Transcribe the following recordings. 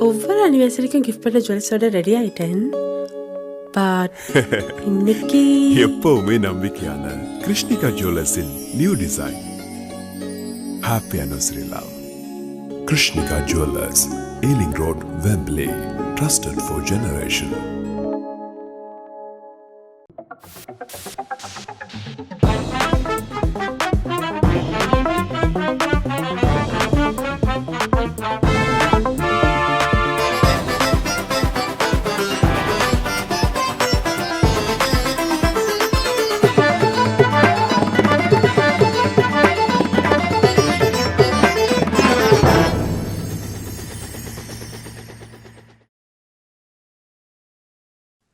ஒவ்வொரு அனிவர்சரிக்கும் கிஃப்ட் பண்ண ஜுவல்ஸோட ரெடி ஆயிட்டேன். பட் இன்னைக்கு எப்பவுமே நம்பிக்கையான கிருஷ்ணிகா ஜுவல்லர்ஸின் new design. Happy anniversary love. Krishnika jewellers, Ealing road, Wembley. Trusted for generation.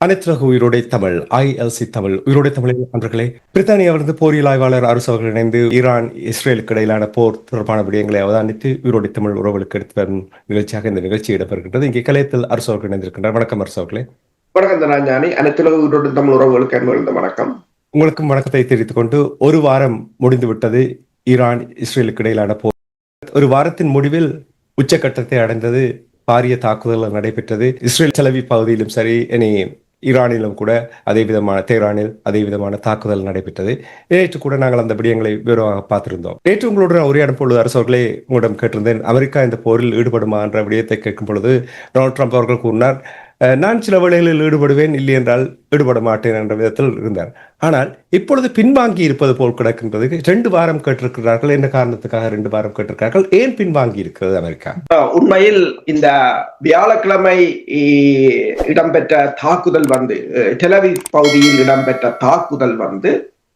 அனைத்துலக உயிரோடை தமிழ் ILC தமிழ் உயிரோடை தமிழின் நண்பர்களே, பிரித்தானியாவிலிருந்து போரியல் ஆய்வாளர் அரசு அவர்கள் இணைந்து ஈரான் இஸ்ரேலுக்கு இடையிலான போர் தொடர்பான விடயங்களை அவதானித்து உயிரோடை தமிழ் உறவுகளுக்கு எடுத்து வரும் நிகழ்ச்சியாக இந்த நிகழ்ச்சி இடம்பெறுகின்றது. இங்கே கலையத்தில் அரசு அவர்கள் இணைந்திருக்கின்றார். வணக்கம் அரசு அவர்களே. வணக்கம் தனாஞ்சானி. அனைத்துலக உயிரோடை தமிழ் உறவுகளுக்கு அன்பு வணக்கம். உங்களுக்கும் வணக்கத்தை தெரிவித்துக் கொண்டு, ஒரு வாரம் முடிந்து விட்டது ஈரான் இஸ்ரேலுக்கு இடையிலான போர். ஒரு வாரத்தின் முடிவில் உச்சக்கட்டத்தை அடைந்தது. பாரிய தாக்குதல்கள் நடைபெற்றது. இஸ்ரேல் செலவி பகுதியிலும் சரி, இனி ஈரானிலும் கூட அதே விதமான, தெஹ்ரானில் அதே விதமான தாக்குதல் நடைபெற்றது. நேற்று கூட நாங்கள் அந்த விடயங்களை விவரமாக பார்த்திருந்தோம். நேற்று உங்களுடன் உரையாடும் பொழுது அரசு அவர்களே உங்களிடம் கேட்டிருந்தேன், அமெரிக்கா இந்த போரில் ஈடுபடுமா என்ற விடயத்தை கேட்கும் பொழுது டொனால்ட் ட்ரம்ப் அவர்கள் கூறினார், நான் சில வேளைகளில் ஈடுபடுவேன், இல்லை என்றால் ஈடுபட மாட்டேன் என்ற விதத்தில் இருந்தார். ஆனால் இப்பொழுது பின்வாங்கி இருப்பது போல் கிடக்கின்றது. 2 வாரம் கேட்டிருக்கிறார்கள். என்ன காரணத்துக்காக 2 வாரம் கேட்டிருக்கிறார்கள்? ஏன் பின்வாங்கி இருக்கிறது அமெரிக்கா? உண்மையில் இந்த வியாழக்கிழமை இடம்பெற்ற தாக்குதல் டெலவிவ் பகுதியில் இடம்பெற்ற தாக்குதல்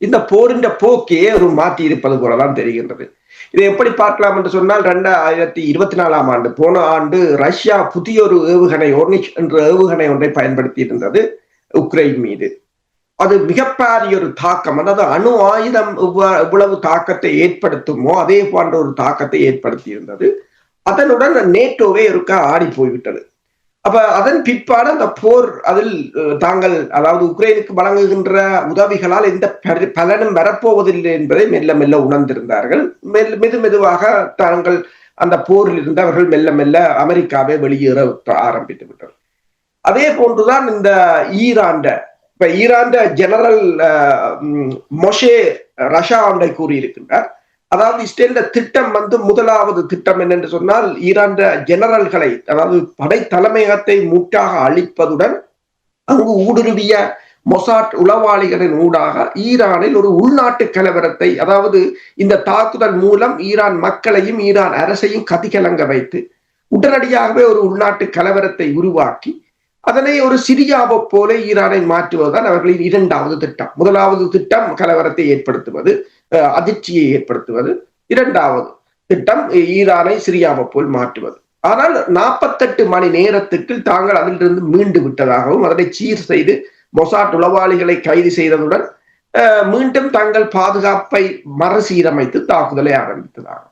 இந்த போரின் போக்கையே ஒரு மாற்றி இருப்பது போலதான் தெரிகின்றது. இதை எப்படி பார்க்கலாம் என்று சொன்னால், 2024ஆம் ஆண்டு, போன ஆண்டு ரஷ்யா புதிய ஒரு ஏவுகணை ஓர்னிச் என்ற ஏவுகணை ஒன்றை பயன்படுத்தி இருந்தது உக்ரைன் மீது. அது மிகப்பெரிய ஒரு தாக்கம், அதாவது அணு ஆயுதம் எவ்வளவு தாக்கத்தை ஏற்படுத்துமோ அதே போன்ற ஒரு தாக்கத்தை ஏற்படுத்தி இருந்தது. அதனுடன் நேட்டோவே இருக்க ஆடி போய்விட்டது. அப்ப அதன் பிற்பாடு அந்த போர், அதில் தாங்கள், அதாவது உக்ரைனுக்கு வழங்குகின்ற உதவிகளால் எந்த பலனும் வரப்போவதில்லை என்பதை மெல்ல மெல்ல உணர்ந்திருந்தார்கள். மெதுவாக தாங்கள் அந்த போரில் இருந்து அவர்கள் மெல்ல மெல்ல அமெரிக்காவை வெளியேற ஆரம்பித்து விட்டனர். அதே போன்றுதான் இந்த ஈரான் ஜெனரல் மொஷே ரஷா ஒன்றை கூறியிருக்கின்றார். அதாவது இஸ்ரேல் திட்டம் முதலாவது திட்டம் என்னென்று சொன்னால், ஈரான் ஜெனரல்களை, அதாவது படை தலைமையகத்தை முற்றாக அழிப்பதுடன் அங்கு ஊடுருவிய மொசாட் உளவாளிகளின் ஊடாக ஈரானில் ஒரு உள்நாட்டு கலவரத்தை, அதாவது இந்த தாக்குதல் மூலம் ஈரான் மக்களையும் ஈரான் அரசையும் கதிகலங்க வைத்து உடனடியாகவே ஒரு உள்நாட்டு கலவரத்தை உருவாக்கி அதனை ஒரு சிரியாவை போல ஈரானை மாற்றுவதுதான் அவர்களின் 2வது திட்டம். முதலாவது திட்டம் கலவரத்தை ஏற்படுத்துவது, அதிர்ச்சியை ஏற்படுத்துவது. 2வது திட்டம் ஈரானை சிரியாவை போல் மாற்றுவது. ஆனால் 48 மணி நேரத்துக்கு தாங்கள் அதிலிருந்து மீண்டு விட்டதாகவும், அதனை சீர் செய்து மொசாட் உளவாளிகளை கைது செய்ததுடன் மீண்டும் தங்கள் பாதுகாப்பை மறுசீரமைத்து தாக்குதலை ஆரம்பித்ததாகும்.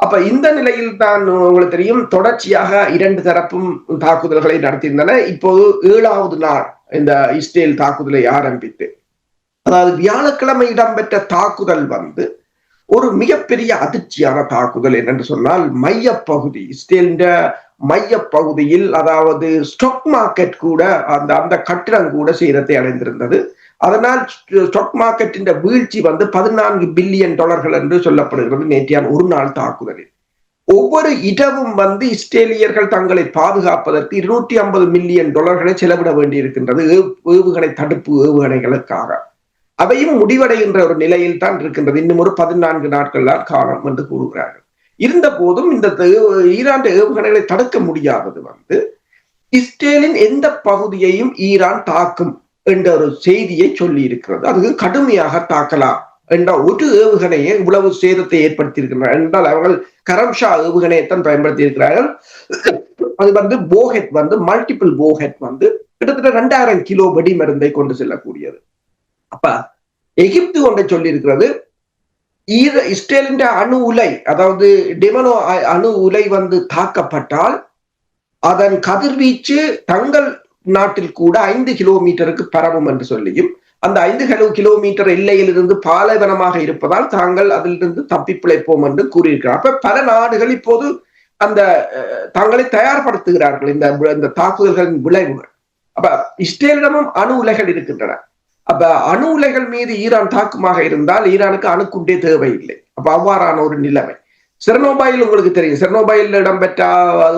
அப்ப இந்த நிலையில் தான் உங்களுக்கு தெரியும், தொடர்ச்சியாக 2 தரப்பும் தாக்குதல்களை நடத்தியிருந்தன. இப்போது 7வது நாள் இந்த இஸ்ரேல் தாக்குதலை ஆரம்பித்து, அதாவது வியாழக்கிழமை இடம்பெற்ற தாக்குதல் ஒரு மிகப்பெரிய அதிர்ச்சியான தாக்குதல். என்னென்று சொன்னால், மையப்பகுதி, இஸ்ரேலின் மையப்பகுதியில், அதாவது ஸ்டாக் மார்க்கெட் கூட, அந்த கட்டிடம் கூட சேதத்தை அடைந்திருந்தது. அதனால் ஸ்டாக் மார்க்கெட்டின் வீழ்ச்சி $14 பில்லியன் என்று சொல்லப்படுகிறது நேற்றைய ஒரு நாள் தாக்குதலில். ஒவ்வொரு இடமும் இஸ்ரேலியர்கள் தங்களை பாதுகாப்பதற்கு $250 மில்லியன் செலவிட வேண்டியிருக்கின்றது ஏவுகணை தடுப்பு ஏவுகணைகளுக்காக. அவையும் முடிவடைகின்ற ஒரு நிலையில் தான் இருக்கின்றது. இன்னும் ஒரு 14 நாட்கள் தான் காலம் என்று கூறுகிறார்கள். இருந்த போதும் இந்த ஈரான் ஏவுகணைகளை தடுக்க முடியாதது இஸ்ரேலின் எந்த பகுதியையும் ஈரான் தாக்கும் என்ற ஒரு செய்தியை சொல்லி இருக்கிறது. அது கடுமையாக தாக்கலாம் என்ற ஒரு ஏவுகணையை இவ்வளவு சேதத்தை ஏற்படுத்தி இருக்கின்றனர் என்றால், அவர்கள் கரம்ஷா ஏவுகணையைத்தான் பயன்படுத்தி இருக்கிறார்கள். அது போஹெட் மல்டிபிள் போஹெட் கிட்டத்தட்ட 2000 கிலோ வெடி மருந்தை கொண்டு செல்லக்கூடியது. அப்ப எகிப்து ஒன்றை சொல்லி இருக்கிறது, இஸ்ரேலின் அணு உலை, அதாவது டெமனோ அணு உலை தாக்கப்பட்டால் அதன் கதிர்வீச்சு தங்கள் நாட்டில் கூட 5 கிலோமீட்டருக்கு பரவும் என்று சொல்லியும், அந்த 5 கிலோமீட்டர் எல்லையில் இருந்து பாலைவனமாக இருப்பதால் தாங்கள் அதிலிருந்து தப்பி பிழைப்போம் என்று கூறியிருக்கிறார். அப்ப பல நாடுகள் இப்போது அந்த தங்களை தயார்படுத்துகிறார்கள் இந்த தாக்குதல்களின் விளைவுகள். அப்ப இஸ்ரேலிடமும் அணு உலைகள் இருக்கின்றன. அப்ப அணு உலைகள் மீது ஈரான் தாக்குமாக இருந்தால் ஈரானுக்கு அணுக்குண்டே தேவையில்லை. அப்ப அவ்வாறான ஒரு நிலைமை. செர்னோபைல் உங்களுக்கு தெரியும், செர்னோபைல் இடம்பெற்ற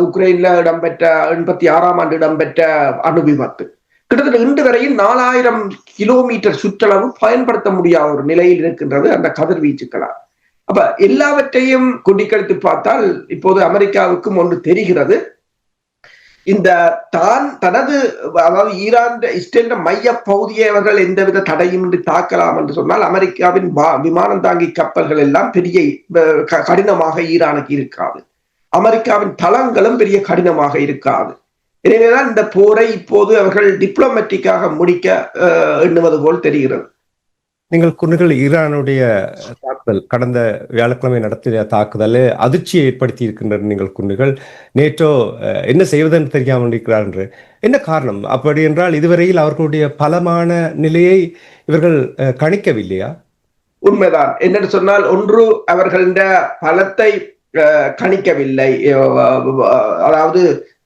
உக்ரைன்ல இடம்பெற்ற 86ஆம் ஆண்டு இடம்பெற்ற அணு விபத்து கிட்டத்தட்ட இன்று வரையில் 4000 கிலோமீட்டர் சுற்றளவு பயன்படுத்த முடியாத ஒரு நிலையில் இருக்கின்றது அந்த கதிர்வீச்சுக்களால். அப்ப எல்லாவற்றையும் கொண்டிக்கழித்து பார்த்தால் இப்போது அமெரிக்காவுக்கும் ஒன்று தெரிகிறது, இந்த தனது அதாவது ஈரான் இஸ்ரேல் மைய பகுதியை அவர்கள் எந்தவித தடையுமின்றி தாக்கலாம் என்று சொன்னால் அமெரிக்காவின் விமானம் தாங்கி கப்பல்கள் எல்லாம் பெரிய கடினமாக ஈரானுக்கு இருக்காது. அமெரிக்காவின் தளங்களும் பெரிய கடினமாக இருக்காது. எனவேதான் இந்த போரை இப்போது அவர்கள் டிப்ளமேட்டிக்காக முடிக்க எண்ணுவது போல் தெரிகிறது. நீங்கள் குன்றுகள் ஈரானுடைய தாக்குதல் கடந்த வியாழக்கிழமை நடத்திய தாக்குதல் அதிர்ச்சியை ஏற்படுத்தி இருக்கின்றன. நீங்கள் குன்றுகள் நேற்றோ என்ன செய்வதென்று தெரியாமல் இருக்கிறார் என்று என்ன காரணம்? அப்படி என்றால் இதுவரையில் அவர்களுடைய பலமான நிலையை இவர்கள் கணிக்கவில்லையா? உண்மைதான். என்னென்னு சொன்னால், ஒன்று அவர்களின் பலத்தை கணிக்கவில்லை, அதாவது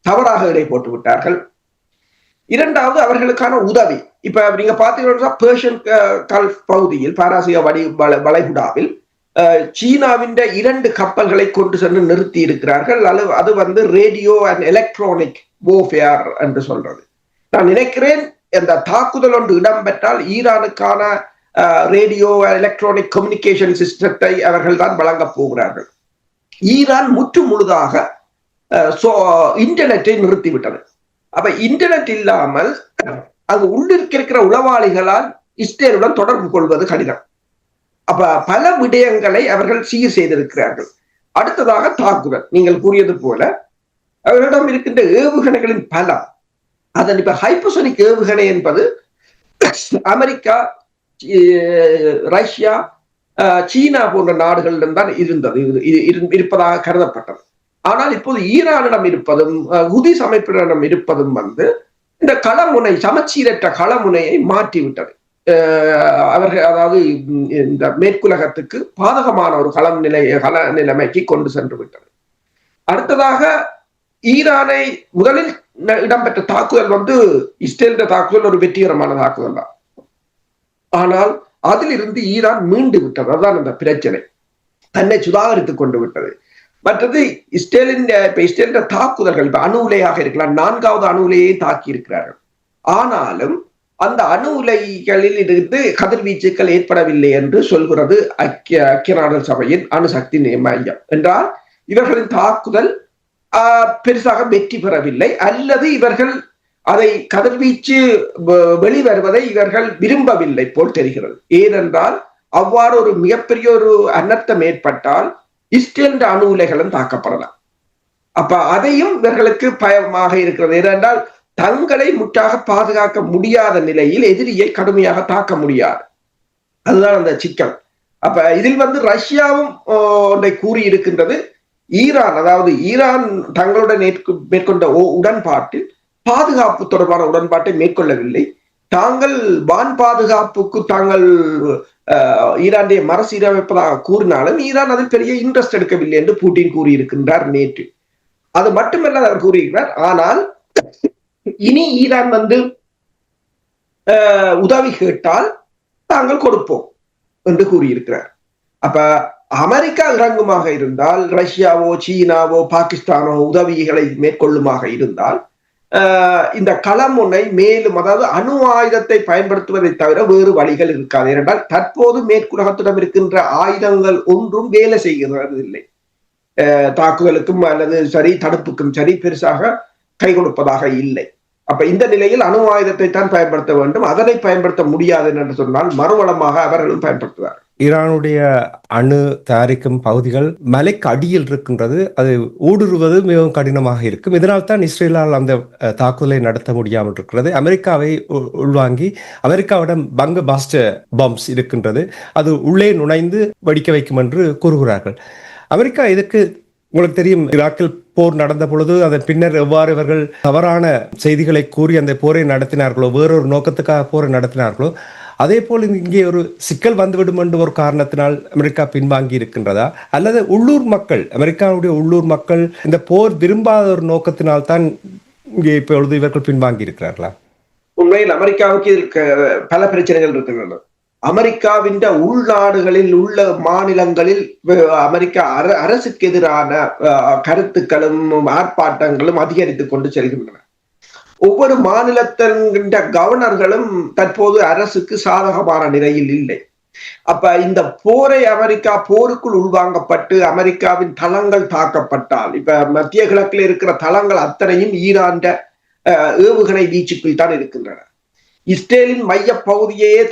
தவறாக இடை போட்டு விட்டார்கள். இரண்டாவது அவர்களுக்கான உதவி. இப்ப நீங்க பாத்தீங்கன்னா பெர்ஷியன் கல்ஃப் பகுதியில் பாராசிய வளைகுடாவில் சீனாவின் 2 கப்பல்களை கொண்டு சென்று நிறுத்தி இருக்கிறார்கள். அது ரேடியோ அண்ட் எலக்ட்ரானிக் வார்ஃபேர் என்று சொல்றது. நான் நினைக்கிறேன் இந்த தாக்குதல் ஒன்று இடம்பெற்றால் ஈரானுக்கான ரேடியோ எலக்ட்ரானிக் கம்யூனிகேஷன் சிஸ்டத்தை அவர்கள் தான் வழங்கப் போகிறார்கள். ஈரான் முற்று முழுதாக இன்டர்நெட்டை நிறுத்திவிட்டது. அப்ப இன்டர்நெட் இல்லாமல் அங்கு உள்ளிருக்கிற உளவாளிகளால் இஸ்ரேலுடன் தொடர்பு கொள்வது கடினம். அப்ப பல விடயங்களை அவர்கள் சீர் செய்திருக்கிறார்கள். அடுத்ததாக தாக்குதல். நீங்கள் கூறியது போல அவர்களிடம் இருக்கின்ற ஏவுகணைகளின் பலம், அதன் இப்ப ஹைப்பர்சோனிக் ஏவுகணை என்பது அமெரிக்கா, ரஷ்யா, சீனா போன்ற நாடுகளிடம் தான் இருப்பதாக கருதப்பட்டது. ஆனால் இப்போது ஈரானிடம் இருப்பதும் ஹூதிஸ் அமைப்பினரிடம் இருப்பதும் இந்த களமுனை, சமச்சீரற்ற களமுனையை மாற்றிவிட்டது. அவர்கள் அதாவது இந்த மேற்குலகத்துக்கு பாதகமான ஒரு கள நிலைமைக்கு கொண்டு சென்று விட்டது. அடுத்ததாக ஈரானை முதலில் இடம்பெற்ற தாக்குதல் இஸ்ரேல் தாக்குதல் ஒரு வெற்றிகரமான தாக்குதல் தான். ஆனால் அதிலிருந்து ஈரான் மீண்டு விட்டது. அதுதான் அந்த பிரச்சனை, தன்னை சுதாகரித்துக் கொண்டு விட்டது. மற்றது இஸ்ரேலின் தாக்குதல்கள் இப்ப அணு உலையாக இருக்கலாம், 4வது அணு உலையை தாக்கி இருக்கிறார்கள். ஆனாலும் அந்த அணு உலைகளில் இருந்து கதிர்வீச்சுக்கள் ஏற்படவில்லை என்று சொல்கிறது ஐக்கிய நாடுகள் சபையின் அணுசக்தி மையம். என்றால் இவர்களின் தாக்குதல் பெருசாக வெற்றி பெறவில்லை, அல்லது இவர்கள் அதை கதிர்வீச்சு வெளிவருவதை இவர்கள் விரும்பவில்லை போல் தெரிகிறது. ஏனென்றால் அவ்வாறு ஒரு மிகப்பெரிய ஒரு அனர்த்தம் ஏற்பட்டால் இஸ்ரேல் அணு உலைகளும் தாக்கப்படலாம். அப்ப அதையும் இவர்களுக்கு பயமாக இருக்கிறது. ஏனென்றால் தங்களை முற்றாக பாதுகாக்க முடியாத நிலையில் எதிரியை கடுமையாக தாக்க முடியாது. அதுதான் அந்த சிக்கல். அப்ப இதில் ரஷ்யாவும் ஒன்றை கூறி இருக்கின்றது, ஈரான், அதாவது ஈரான் தங்களுடன் மேற்கொண்ட உடன்பாட்டில் பாதுகாப்பு தொடர்பான உடன்பாட்டை மேற்கொள்ளவில்லை. தாங்கள் வான் பாதுகாப்புக்கு தாங்கள் ஈரானுடைய மறுசீரமைப்பதாக கூறினாலும் ஈரான் அதில் பெரிய இன்ட்ரெஸ்ட் எடுக்கவில்லை என்று புட்டின் கூறியிருக்கின்றார் நேற்று. அது மட்டுமல்ல அவர் கூறுகிறார், ஆனால் இனி ஈரான் உதவி கேட்டால் தாங்கள் கொடுப்போம் என்று கூறியிருக்கிறார். அப்ப அமெரிக்கா இறங்குமாக இருந்தால், ரஷ்யாவோ சீனாவோ பாகிஸ்தானோ உதவிகளை மேற்கொள்ளுமாக இருந்தால் இந்த களமுனை மேலும், அதாவது அணு ஆயுதத்தை பயன்படுத்துவதை தவிர வேறு வழிகள் இருக்காது. ஏனென்றால் தற்போது மேற்குலகத்திடம் இருக்கின்ற ஆயுதங்கள் ஒன்றும் வேலை செய்கிறதில்லை. தாக்குதலுக்கும் அல்லது சரி தடுப்புக்கும் சரி பெருசாக கை கொடுப்பதாக இல்லை. அப்ப இந்த நிலையில் அணு ஆயுதத்தை தான் பயன்படுத்த வேண்டும். அதனை பயன்படுத்த முடியாது என்று சொன்னால் மறுவளமாக அவர்களும் பயன்படுத்துவார். ஈரானுடைய அணு தயாரிக்கும் பகுதிகள் மலைக்கு அடியில் இருக்கின்றது. அது ஊடுருவது மிகவும் கடினமாக இருக்கும். இதனால் தான் இஸ்ரேலால் அந்த தாக்குதலை நடத்த முடியாமல் இருக்கிறது. அமெரிக்காவை உள்வாங்கி அமெரிக்காவிடம் பங்க பாஸ்டர் பாம்ஸ் இருக்கின்றது. அது உள்ளே நுழைந்து வெடிக்க வைக்கும் என்று கூறுகிறார்கள். அமெரிக்கா இதுக்கு உங்களுக்கு தெரியும், ஈராக்கில் போர் நடந்த பொழுது அதன் பின்னர் எவ்வாறு இவர்கள் தவறான செய்திகளை கூறி அந்த போரை நடத்தினார்களோ, வேறொரு நோக்கத்துக்காக போரை நடத்தினார்களோ, அதே போல் இங்கே ஒரு சிக்கல் வந்துவிடும் என்ற ஒரு காரணத்தினால் அமெரிக்கா பின்வாங்கி இருக்கின்றதா, அல்லது உள்ளூர் மக்கள், அமெரிக்காவுடைய உள்ளூர் மக்கள் இந்த போர் விரும்பாத ஒரு நோக்கத்தினால் தான் இங்கே இப்பொழுது இவர்கள் பின்வாங்கி இருக்கிறார்களா? உண்மையில் அமெரிக்காவுக்கு பல பிரச்சனைகள் இருக்கின்றன. அமெரிக்காவின் உள்நாடுகளில் உள்ள மாநிலங்களில் அமெரிக்கா அரசுக்கு எதிரான கருத்துக்களும் ஆர்ப்பாட்டங்களும் அதிகரித்துக் கொண்டு செல்கின்றன. ஒவ்வொரு மாநிலத்தின் கவர்னர்களும் தற்போது அரசுக்கு சாதகமான நிலையில் இல்லை. அப்ப இந்த போரை அமெரிக்கா போருக்குள் உள்வாங்கப்பட்டு அமெரிக்காவின் தளங்கள் தாக்கப்பட்டால், இப்ப மத்திய கிழக்கில் இருக்கிற தளங்கள் அத்தனையும் ஈரான் ஏவுகணை வீச்சுக்குள் தான் இருக்கின்றன. இஸ்ரேலின் மைய பகுதியையே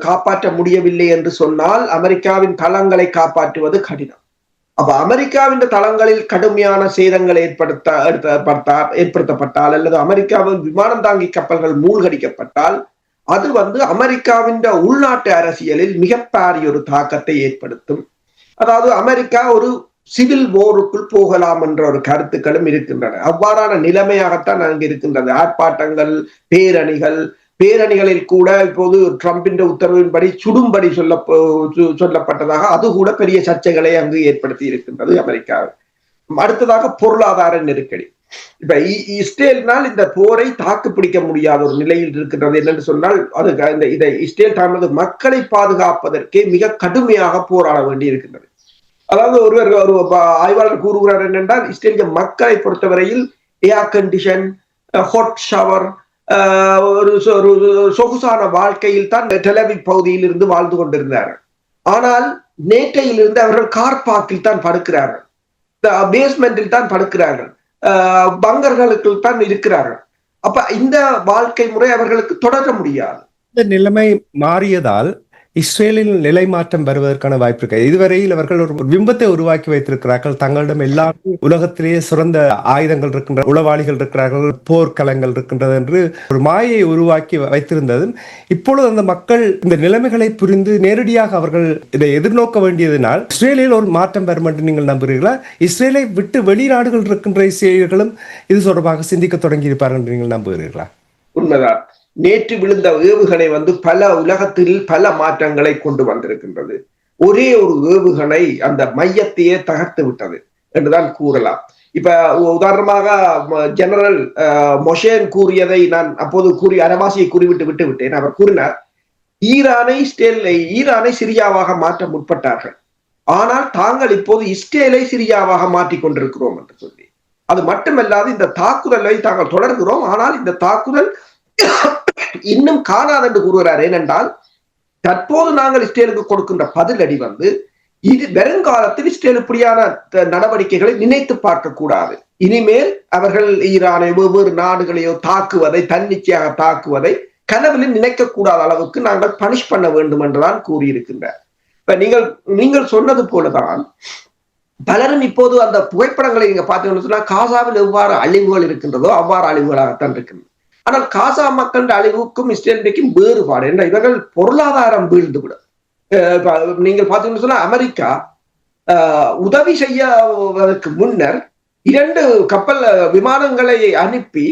காப்பாற்ற முடியவில்லை என்று சொன்னால் அமெரிக்காவின் தளங்களை காப்பாற்றுவது கடினம். அப்ப அமெரிக்காவின் தளங்களில் கடுமையான சேதங்கள் ஏற்படுத்தப்பட்டால் அல்லது அமெரிக்காவின் விமானம் தாங்கி கப்பல்கள் மூழ்கடிக்கப்பட்டால் அது அமெரிக்காவின் உள்நாட்டு அரசியலில் மிகப்பெரிய ஒரு தாக்கத்தை ஏற்படுத்தும். அதாவது அமெரிக்கா ஒரு சிவில் போருக்குள் போகலாம் என்ற ஒரு கருத்துக்களும் இருக்கின்றன. அவ்வாறான நிலைமையாகத்தான் அங்கு இருக்கின்றது. ஆர்ப்பாட்டங்கள், பேரணிகளில் கூட இப்போது ட்ரம்பின் உத்தரவின்படி சுடும்படி சொல்லப்பட்டதாக அது கூட பெரிய சர்ச்சைகளை அங்கு ஏற்படுத்தி இருக்கின்றது அமெரிக்காவில். அடுத்ததாக பொருளாதார நெருக்கடி. இப்ப இஸ்ரேலினால் இந்த போரை தாக்கு பிடிக்க முடியாத ஒரு நிலையில் இருக்கின்றது. என்னென்று சொன்னால் இதை இஸ்ரேல் தமது மக்களை பாதுகாப்பதற்கே மிக கடுமையாக போராட வேண்டி இருக்கின்றது. அதாவது ஒரு ஆய்வாளர் கூறுகிறார் என்னென்றால், இஸ்ரேலிய மக்களை பொறுத்தவரையில் ஏர் கண்டிஷன், ஹாட் ஷவர், ஒரு சொகுசான வாழ்க்கையில் தான் டெலவிவ் பகுதியில் இருந்து வாழ்ந்து கொண்டிருந்தார்கள். ஆனால் நேற்றையிலிருந்து அவர்கள் கார் பார்க்கில் தான் படுக்கிறார்கள், பேஸ்மெண்டில் தான் படுக்கிறார்கள், பங்கர்களுக்கு தான் இருக்கிறார்கள். அப்ப இந்த வாழ்க்கை முறை அவர்களுக்கு தொடர முடியாது. இந்த நிலைமை மாறியதால் இஸ்ரேலில் நிலை மாற்றம் வருவதற்கான வாய்ப்பு இருக்கு. இதுவரையில் அவர்கள் ஒரு பிம்பத்தை உருவாக்கி வைத்திருக்கிறார்கள். தங்களிடம் எல்லாமே உலகத்திலேயே சிறந்த ஆயுதங்கள் இருக்கின்ற, உளவாளிகள் இருக்கிறார்கள், போர்க்களங்கள் இருக்கின்றது என்று ஒரு மாயை உருவாக்கி வைத்திருந்தது. இப்பொழுது அந்த மக்கள் இந்த நிலைமைகளை புரிந்து நேரடியாக அவர்கள் இதை எதிர்நோக்க வேண்டியதனால் இஸ்ரேலில் ஒரு மாற்றம் வரும் என்று நீங்கள் நம்புகிறீர்களா? இஸ்ரேலை விட்டு வெளிநாடுகள் இருக்கின்ற இஸ்ரேலியர்களும் இது தொடர்பாக சிந்திக்க தொடங்கி இருப்பார்கள் என்று நீங்கள் நம்புகிறீர்களா? உண்மைதான். நேற்று விழுந்த ஏவுகணை பல உலகத்தில் பல மாற்றங்களை கொண்டு வந்திருக்கின்றது. ஒரே ஒரு ஏவுகணை அந்த மையத்தையே தகர்த்து விட்டது என்றுதான் கூறலாம். இப்ப உதாரணமாக ஜெனரல் மொஷேன் கூறியதை நான் அப்போது அரவாசியை கூறிவிட்டு விட்டேன். அவர் கூறினார், ஈரானை சிரியாவாக மாற்ற முற்பட்டார்கள், ஆனால் தாங்கள் இப்போது இஸ்ரேலை சிரியாவாக மாற்றிக் கொண்டிருக்கிறோம் என்று சொல்லி. அது மட்டுமல்லாது இந்த தாக்குதலை தாங்கள் தொடர்கிறோம், ஆனால் இந்த தாக்குதல் இன்னும் காணாது என்று கூறுகிறார். ஏனென்றால் தற்போது நாங்கள் இஸ்ரேலுக்கு கொடுக்கின்ற பதிலடி இது வருங்காலத்தில் இஸ்ரேல் இப்படியான நடவடிக்கைகளை நினைத்து பார்க்க கூடாது. இனிமேல் அவர்கள் ஈரானை வெவ்வேறு நாடுகளையோ தன்னிச்சையாக தாக்குவதை கனவில் நினைக்க கூடாத அளவுக்கு நாங்கள் பனிஷ் பண்ண வேண்டும் என்றுதான் கூறியிருக்கின்றார். இப்ப நீங்கள் சொன்னது போலதான் பலரும் இப்போது அந்த புகைப்படங்களை நீங்க பார்த்தீங்கன்னு சொன்னா காசாவில் எவ்வாறு அழிவுகள் இருக்கின்றதோ அவ்வாறு அழிவுகளாகத்தான் இருக்கின்றன. ஆனால் காசா மக்கள் அழிவுக்கும் இஸ்ரேலுக்கும் வேறுபாடு என்ற இவர்கள் பொருளாதாரம் வீழ்ந்துவிடும். நீங்கள் பார்த்தீங்கன்னு சொன்னா அமெரிக்கா உதவி செய்வதற்கு முன்னர் 2 கப்பல் விமானங்களை அனுப்பி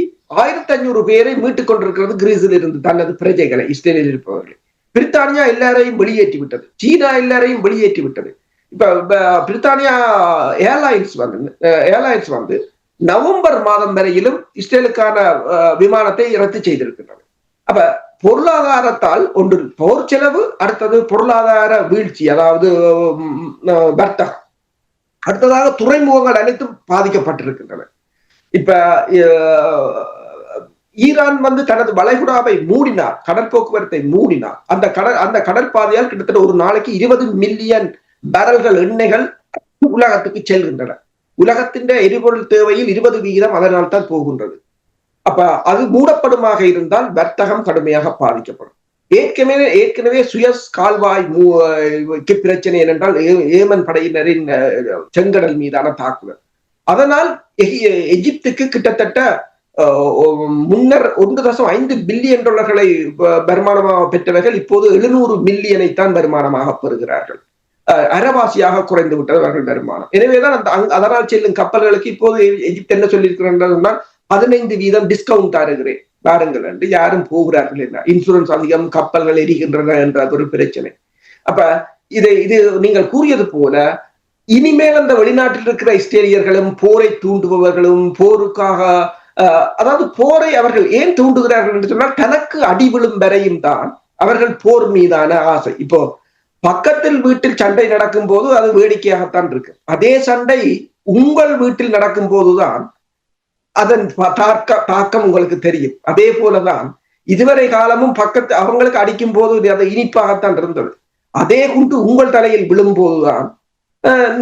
1500 பேரை மீட்டுக் கொண்டிருக்கிறது கிரீஸில் இருந்து தனது பிரஜைகளை, இஸ்ரேலில் இருப்பவர்களை. பிரித்தானியா எல்லாரையும் வெளியேற்றி விட்டது, சீனா எல்லாரையும் வெளியேற்றி விட்டது. இப்ப பிரித்தானியா ஏர்லைன்ஸ் நவம்பர் மாதம் வரையிலும் இஸ்ரேலுக்கான விமானத்தை ரத்து செய்திருக்கின்றன. அப்ப பொருளாதாரத்தால் ஒன்று போர் செலவு, அடுத்தது பொருளாதார வீழ்ச்சி, அதாவது வர்த்தகம், அடுத்ததாக துறைமுகங்கள் அனைத்தும் பாதிக்கப்பட்டிருக்கின்றன. இப்ப ஈரான் தனது வளைகுடாவை மூடினார், கடற்போக்குவரத்தை மூடினார். அந்த கடற்பாதையால் கிட்டத்தட்ட ஒரு நாளைக்கு 20 மில்லியன் பேரல்கள் எண்ணெய்கள் உலகத்துக்கு செல்கின்றன. உலகத்தின் எரிபொருள் தேவையில் 20% அதனால் தான் போகின்றது. அப்ப அது மூடப்படுமாக இருந்தால் வர்த்தகம் கடுமையாக பாதிக்கப்படும். ஏற்கனவே சுயஸ் கால்வாய் பிரச்சனை என்னென்றால் ஏமன் படையினரின் செங்கடல் மீதான தாக்குதல். அதனால் எகிப்துக்கு கிட்டத்தட்ட முன்னர் 1.5 பில்லியன் டாலர்களை வருமானமாக பெற்றவர்கள் இப்போது 700 மில்லியனை தான் வருமானமாக பெறுகிறார்கள். அரைவாசியாக குறைந்து விட்டது அவர்கள் வருமானம். எனவேதான் அதனால் செல்லும் கப்பல்களுக்கு இப்போது எகிப்து என்ன சொல்லியிருக்கிறார், 15% டிஸ்கவுண்ட் தருகிறேன். வாருங்கள் என்று யாரும் போகிறார்கள் என்ன, இன்சூரன்ஸ் அதிகம், கப்பல்கள் எரிகின்றன என்ற ஒரு பிரச்சனை. அப்ப இது நீங்கள் கூறியது போல இனிமேல் அந்த வெளிநாட்டில் இருக்கிற இஸ்ரேலியர்களும் போரை தூண்டுபவர்களும் போருக்காக அதாவது போரை அவர்கள் ஏன் தூண்டுகிறார்கள் என்று சொன்னால் தனக்கு அடிவிழும் வரையும் தான் அவர்கள் போர் மீதான ஆசை. இப்போ பக்கத்தில் வீட்டில் சண்டை நடக்கும் போது அது வேடிக்கையாகத்தான் இருக்கு. அதே சண்டை உங்கள் வீட்டில் நடக்கும் போதுதான் அதன் தாக்கம் உங்களுக்கு தெரியும். அதே போலதான் இதுவரை காலமும் பக்கத்து அவங்களுக்கு அடிக்கும் போது அது இனிப்பாகத்தான் இருந்தது. அதே குண்டு உங்கள் தலையில் விழும் போதுதான்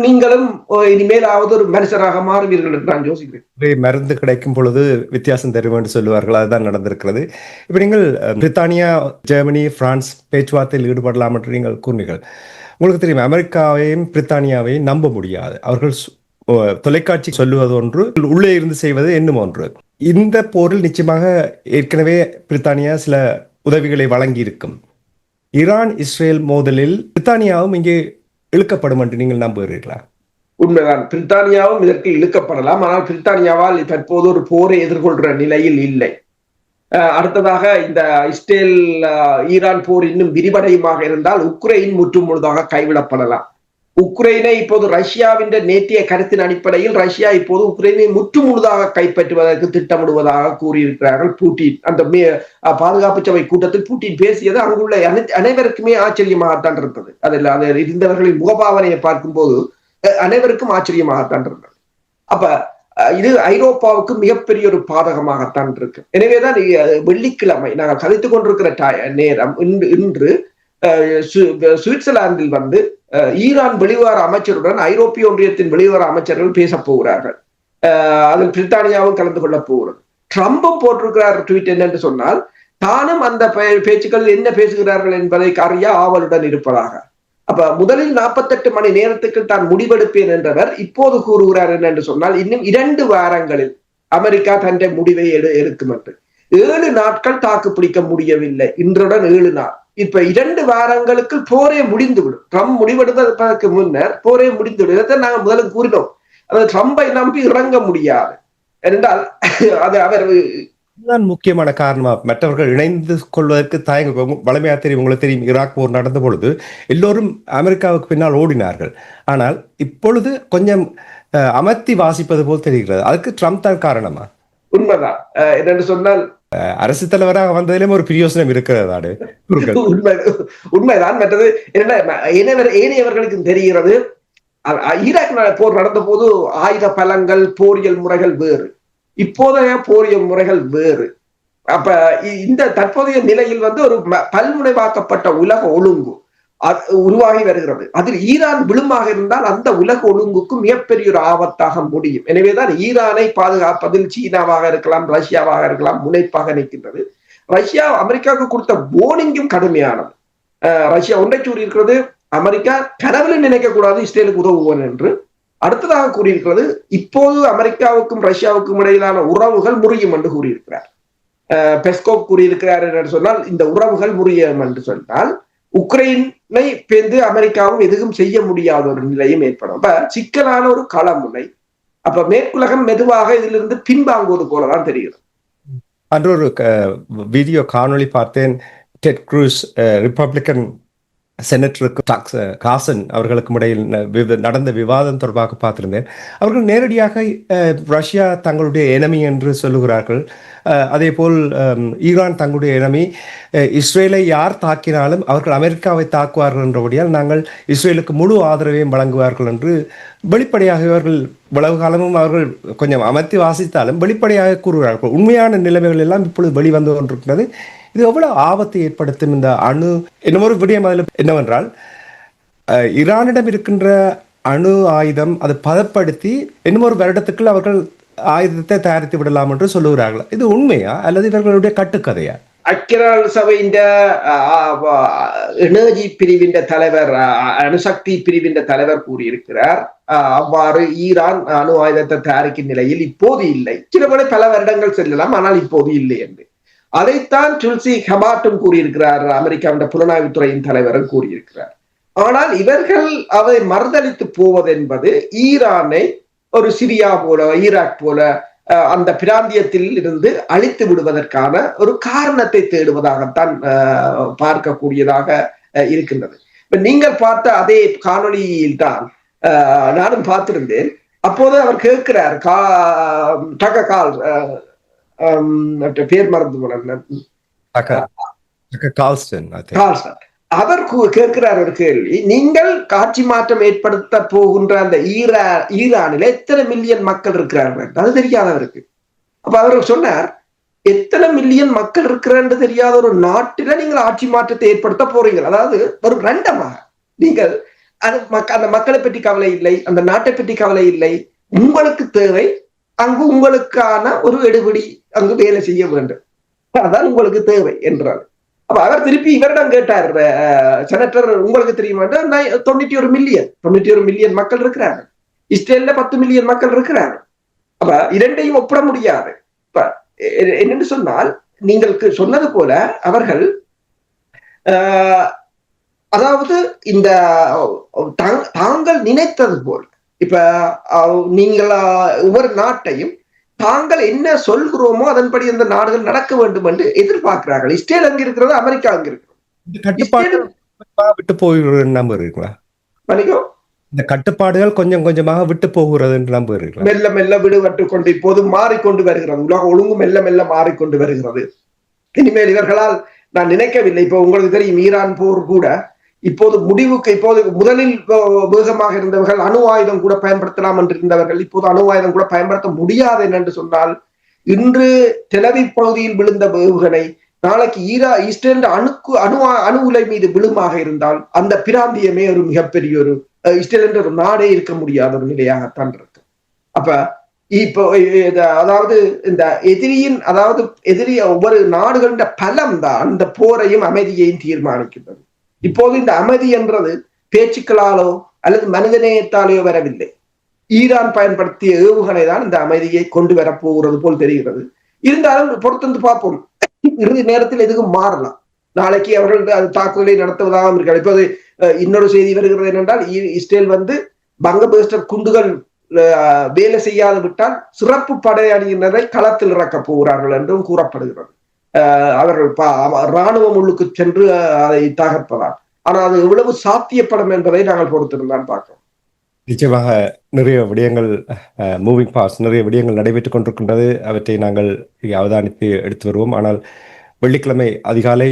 நீங்களும் இனிமேலாவது ஒரு மனுஷராக மாறுவீர்கள் என்று நான் யோசிக்கிறேன். மருந்து கிடைக்கும் பொழுது வித்தியாசம் தெரியும் என்று சொல்லுவார்கள். அதுதான் நடந்திருக்கிறது. இப்ப நீங்கள் பிரித்தானியா, ஜெர்மனி, பிரான்ஸ் பேச்சுவார்த்தையில் ஈடுபடலாம் என்று நீங்கள் கூறினீர்கள். உங்களுக்கு தெரியும், அமெரிக்காவையும் பிரித்தானியாவையும் நம்ப முடியாது. அவர்கள் தொலைக்காட்சி சொல்லுவது ஒன்று, உள்ளே இருந்து செய்வது என்னும் ஒன்று. இந்த போரில் நிச்சயமாக ஏற்கனவே பிரித்தானியா சில உதவிகளை வழங்கி இருக்கும். ஈரான் இஸ்ரேல் மோதலில் பிரித்தானியாவும் இங்கே இழுக்கப்படும் என்று நீங்கள் நம்புகிறீர்களா? உண்மைதான், பிரித்தானியாவும் இதற்கு இழுக்கப்படலாம். ஆனால் பிரித்தானியாவால் தற்போது ஒரு போரை எதிர்கொள்ற நிலையில் இல்லை. அடுத்ததாக இந்த இஸ்ரேல் ஈரான் போர் இன்னும் விரிவடையுமாக இருந்தால் உக்ரைன் முற்றுமுழுதாக கைவிடப்படலாம். உக்ரைனை இப்போது ரஷ்யாவின் நேற்றைய கருத்தின் அடிப்படையில் ரஷ்யா இப்போது உக்ரைனை முற்றுமுழுதாக கைப்பற்றுவதற்கு திட்டமிடுவதாக கூறியிருக்கிறார்கள் புட்டின். அந்த பாதுகாப்பு சபை கூட்டத்தில் புட்டின் பேசியது அங்குள்ள அனைவருக்குமே ஆச்சரியமாகத்தான் இருந்தது. அதில் இருந்தவர்களின் முகபாவனையை பார்க்கும்போது அனைவருக்கும் ஆச்சரியமாகத்தான் இருந்தது. அப்ப இது ஐரோப்பாவுக்கு மிகப்பெரிய ஒரு பாதகமாகத்தான் இருக்கு. எனவேதான் வெள்ளிக்கிழமை நாங்கள் கதைத்துக் கொண்டிருக்கிற நேரம் இன்று சுவிட்சர்லாந்தில் ஈரான் வெளிவார அமைச்சருடன் ஐரோப்பிய ஒன்றியத்தின் வெளிவார அமைச்சர்கள் பேச போகிறார்கள். அதில் பிரித்தானியாவும் கலந்து கொள்ள போகிறது. ட்ரம்பும் போட்டிருக்கிறார் ட்வீட் என்னென்று சொன்னால், தானும் அந்த பேச்சுக்கள் என்ன பேசுகிறார்கள் என்பதை அறிய ஆவலுடன் இருப்பதாக. அப்ப முதலில் 48 மணி நேரத்துக்கு தான் முடிவெடுப்பேன் என்றவர் இப்போது கூறுகிறார் என்னென்று சொன்னால், இன்னும் 2 வாரங்களில் அமெரிக்கா தன் முடிவை எடுக்கும் என்று. 7 நாட்கள் தாக்கு பிடிக்க முடியவில்லை. இன்றுடன் 7 நாள். இப்ப 2 வாரங்களுக்கு போரே முடிந்துவிடும். ட்ரம்ப் முடிவெடுப்பதற்கு முன்னர் போரே முடிந்துவிடும். இதை நாங்கள் முதல்ல கூறினோம். அது ட்ரம்பை நம்பி இறங்க முடியாது என்றால் அது அவர் தான் முக்கியமான காரணமா. மற்றவர்கள் இணைந்து கொள்வதற்கு தயங்க வளமையா தெரியும். உங்களுக்கு தெரியும், ஈராக் போர் நடந்த பொழுது எல்லோரும் அமெரிக்காவுக்கு பின்னால் ஓடினார்கள். ஆனால் இப்பொழுது கொஞ்சம் அமர்த்தி வாசிப்பது போல் தெரிகிறது. அதுக்கு ட்ரம்ப் தான் காரணமா? உண்மைதான். என்னென்று சொன்னால் அரசு தலைவராக வந்ததிலும் ஒரு பிரயோசனம் இருக்கிறது. உண்மைதான். மற்றது ஏனையவர்களுக்கு தெரிகிறது, ஈராக் போர் நடந்த போது ஆயுத பலங்கள், போரியல் முறைகள் வேறு, இப்போதைய போரியல் முறைகள் வேறு. அப்ப இந்த தற்போதைய நிலையில் ஒரு பல்முனைவாக்கப்பட்ட உலக ஒழுங்கு உருவாகி வருகிறது. அதில் ஈரான் விழுமாக இருந்தால் அந்த உலக ஒழுங்குக்கு மிகப்பெரிய ஒரு ஆபத்தாக முடியும். எனவேதான் ஈரானை பாதுகாப்பதில் சீனாவாக இருக்கலாம், ரஷ்யாவாக இருக்கலாம், முனைப்பாக நிற்கின்றது. ரஷ்யா அமெரிக்காவுக்கு கொடுத்த வார்னிங்கும் கடுமையானது. ரஷ்யா ஒன்றை கூறியிருக்கிறது, அமெரிக்கா கனவுல நினைக்க கூடாது இஸ்ரேலுக்கு உதவுவோம் என்று. அடுத்ததாக கூறியிருக்கிறது, இப்போது அமெரிக்காவுக்கும் ரஷ்யாவுக்கும் இடையிலான உறவுகள் முறியும் என்று கூறியிருக்கிறார். பெஸ்கோவ் கூறியிருக்கிறார் என்று சொன்னால், இந்த உறவுகள் முறியும் என்று சொன்னால் உக்ரைனை பேர்ந்து அமெரிக்காவும் எதுவும் செய்ய முடியாத ஒரு நிலையும் ஏற்படும். அப்ப சிக்கலான ஒரு களமுனை. அப்ப மேற்குலகம் மெதுவாக இதிலிருந்து பின்வாங்குவது போலதான் தெரிகிறது. அன்று ஒரு வீடியோ காணொளி பார்த்தேன். டெட் க்ரூஸ் ரிப்பப்ளிக்கன் செனட்டருக்கு காசன் அவர்களுக்கும் இடையில் நடந்த விவாதம் தொடர்பாக பார்த்திருந்தேன். அவர்கள் நேரடியாக ரஷ்யா தங்களுடைய எனிமி என்று சொல்லுகிறார்கள். அதே போல் ஈரான் தங்களுடைய எனிமி. இஸ்ரேலை யார் தாக்கினாலும் அவர்கள் அமெரிக்காவை தாக்குவார்கள் என்றபடியால் நாங்கள் இஸ்ரேலுக்கு முழு ஆதரவையும் வழங்குவார்கள் என்று வெளிப்படையாக இவர்கள் இவ்வளவு காலமும் அவர்கள் கொஞ்சம் அமர்த்தி வாசித்தாலும் வெளிப்படையாக கூறுகிறார்கள். உண்மையான நிலைமைகள் எல்லாம் இப்பொழுது வெளிவந்து கொண்டிருக்கிறது. இது எவ்வளவு ஆபத்தை ஏற்படுத்தும் இந்த அணு என்னமொரு விடயம். அதில் என்னவென்றால், ஈரானிடம் இருக்கின்ற அணு ஆயுதம் அதை பதப்படுத்தி இன்னொரு வருடத்துக்குள் அவர்கள் ஆயுதத்தை தயாரித்து விடலாம் என்று சொல்லுகிறார்கள். இது உண்மையா அல்லது இவர்களுடைய கட்டுக்கதையா? ஐக்கிய சபையின் எனர்ஜி பிரிவின் தலைவர், அணுசக்தி பிரிவின் தலைவர் கூறியிருக்கிறார், அவ்வாறு ஈரான் அணு ஆயுதத்தை தயாரிக்கும் நிலையில் இப்போது இல்லை. சில பல வருடங்கள் செல்லலாம், ஆனால் இப்போது இல்லை என்று. அதைத்தான் துல்சி ஹபாட்டும் கூறியிருக்கிறார், அமெரிக்காவின் புலனாய்வுத்துறையின் தலைவரும் கூறியிருக்கிறார். ஆனால் இவர்கள் அதை மறுதளித்து போவது என்பது ஈரானை ஒரு சிரியா போல, ஈராக் போல அந்த பிராந்தியத்தில் இருந்து அழித்து விடுவதற்கான ஒரு காரணத்தை தேடுவதாகத்தான் பார்க்கக்கூடியதாக இருக்கின்றது. இப்ப நீங்கள் பார்த்த அதே காணொளியில் தான் நானும் பார்த்திருந்தேன். அப்போது அவர் கேட்கிறார், பேர் மறந்து அவர் கேட்கிறார் ஒரு கேள்வி, நீங்கள் காட்சி மாற்றம் ஏற்படுத்த போகின்ற அந்த ஈரானில எத்தனை மில்லியன் மக்கள் இருக்கிறார்கள், அது தெரியாதவருக்கு. அப்ப அவர் சொன்னார், எத்தனை மில்லியன் மக்கள் இருக்கிறன்னு தெரியாத ஒரு நாட்டில நீங்கள் ஆட்சி மாற்றத்தை ஏற்படுத்த போறீங்க. அதாவது ஒரு ரண்டமாக நீங்கள் அந்த மக்களை பற்றி கவலை இல்லை, அந்த நாட்டை பற்றி கவலை இல்லை, உங்களுக்கு தேவை அங்கு உங்களுக்கான ஒரு எடுபடி அங்கு வேலை செய்ய வேண்டும், அதான் உங்களுக்கு தேவை என்றார். அப்ப அவர் திருப்பி இவரிடம் கேட்டார், செனட்டர் உங்களுக்கு தெரியுமா, 91 மில்லியன் மக்கள் இருக்கிறார்கள், இஸ்ரேல்ல 10 மில்லியன் மக்கள் இருக்கிறார்கள். அப்ப இரண்டையும் ஒப்பிட முடியாது. இப்ப என்னன்னு சொன்னால், நீங்கள் சொன்னது போல அவர்கள் அதாவது இந்த தாங்கள் நினைத்தது போல் இப்ப நீங்கள் ஒவ்வொரு நாட்டையும் தாங்கள் என்ன சொல்கிறோமோ அதன்படி அந்த நாடுகள் நடக்க வேண்டும் என்று எதிர்பார்க்கிறார்கள். இஸ்ரேல் அங்க இருக்கிறது, அமெரிக்கா அங்க இருக்கிறது. விட்டு போகிறது நம்பர் இருக்குங்களா? இந்த கட்டுப்பாடுகள் கொஞ்சம் கொஞ்சமாக விட்டு போகிறது என்று நம்பர் இருக்கு. மெல்ல மெல்ல விடுபட்டு கொண்டு இப்போது மாறிக்கொண்டு வருகிறது. உலக ஒழுங்கு மெல்ல மெல்ல மாறிக்கொண்டு வருகிறது. இனிமேல் இவர்களால் நான் நினைக்கவில்லை. இப்போ உங்களுக்கு தெரியும், ஈரான் போர் கூட இப்போது முடிவுக்கு, இப்போது முதலில் வேகமாக இருந்தவர்கள் அணு ஆயுதம் கூட பயன்படுத்தலாம் என்று இருந்தவர்கள் இப்போது அணு ஆயுதம் கூட பயன்படுத்த முடியாது என்று சொன்னால், இன்று டெலவிவ் பகுதியில் விழுந்த ஏவுகணை நாளைக்கு இஸ்ரேல் அணு உலை மீது விழுமாக இருந்தால் அந்த பிராந்தியமே ஒரு மிகப்பெரிய ஒரு இஸ்ரேல் என்ற ஒரு நாடே இருக்க முடியாத ஒரு நிலையாகத்தான் இருக்கு. அப்ப இப்போ அதாவது இந்த எதிரி ஒவ்வொரு நாடுகளின் பலம் தான் இந்த போரையும் அமைதியையும் தீர்மானிக்கின்றது. இப்போது இந்த அமைதி என்றது பேச்சுக்களாலோ அல்லது மனிதநேயத்தாலேயோ வரவில்லை. ஈரான் பயன்படுத்திய ஏவுகணை தான் இந்த அமைதியை கொண்டு வரப்போகிறது போல் தெரிகிறது. இருந்தாலும் பொறுத்து பார்ப்போம், இறுதி நேரத்தில் எதுவும் மாறலாம். நாளைக்கு அவர்கள் அது தாக்குதலை நடத்துவதாக இருக்காது. இப்போது இன்னொரு செய்தி வருகிறது என்னென்றால், இஸ்ரேல் பங்கபேஸ்டர் குண்டுகள் வேலை செய்யாது விட்டால் சிறப்பு படையணியினரை களத்தில் இறக்கப் போகிறார்கள் என்றும் கூறப்படுகிறது. அவர்கள் இராணுவம் உள்ளுக்கு சென்று அதை தகர்ப்பதால். ஆனால் அது எவ்வளவு சாத்தியப்படும் என்பதை நாங்கள் பொறுத்திருந்தான் பார்க்கிறோம். நிச்சயமாக நிறைய விடயங்கள் மூவிங் பாஸ், நிறைய விடயங்கள் நடைபெற்றுக் கொண்டிருக்கின்றது. அவற்றை நாங்கள் அவதானித்து எடுத்து வருவோம். ஆனால் வெள்ளிக்கிழமை அதிகாலை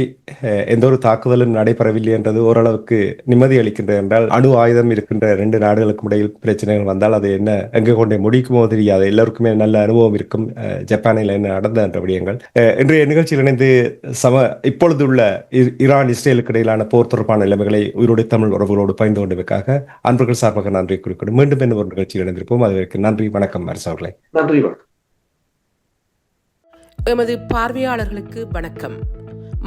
எந்த ஒரு தாக்குதலும் நடைபெறவில்லை என்றது ஓரளவுக்கு நிம்மதி அளிக்கின்றது. என்றால் அணு ஆயுதம் இருக்கின்ற 2 நாடுகளுக்கும் இடையில் பிரச்சனைகள் வந்தால் அது என்ன எங்கே கொண்டே முடிக்குமோ தெரியாது. எல்லோருக்குமே நல்ல அனுபவம் இருக்கும் ஜப்பானில் என்ன நடந்த என்ற விடயங்கள். இன்றைய நிகழ்ச்சியில் இணைந்து இப்பொழுது உள்ள ஈரான் இஸ்ரேலுக்கு இடையிலான போர் தொடர்பான நிலைமைகளை உயிரோடு தமிழ் உறவுகளோடு பகிர்ந்து கொண்டமைக்காக அன்பர்கள் சார்பாக நன்றி குறிக்கொண்டு மீண்டும் என்ன ஒரு நிகழ்ச்சியில் இணைந்திருப்போம். அதுவரைக்கும் நன்றி, வணக்கம் அரசு அவர்களே. நன்றி, வணக்கம். எமது பார்வையாளர்களுக்கு வணக்கம்.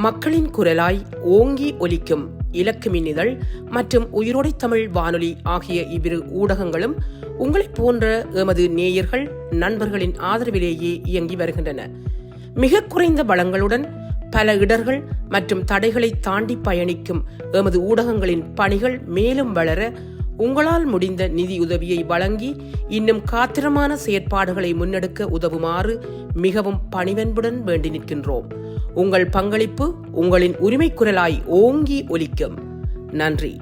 மக்களின் குரலாய் ஓங்கி ஒலிக்கும் இலக்கு மின்னிதழ் மற்றும் உயிரோடை தமிழ் வானொலி ஆகிய இவ்விரு ஊடகங்களும் உங்களைப் போன்ற எமது நேயர்கள் நண்பர்களின் ஆதரவிலேயே இயங்கி வருகின்றன. மிக குறைந்த வளங்களுடன் பல இடர்கள் மற்றும் தடைகளை தாண்டி பயணிக்கும் எமது ஊடகங்களின் பணிகள் மேலும் வளர உங்களால் முடிந்த நிதியுதவியை வழங்கி இன்னும் காத்திரமான செயற்பாடுகளை முன்னெடுக்க உதவுமாறு மிகவும் பணிவன்புடன் வேண்டி நிற்கின்றோம். உங்கள் பங்களிப்பு உங்களின் உரிமை குரலாய் ஓங்கி ஒலிக்கும். நன்றி.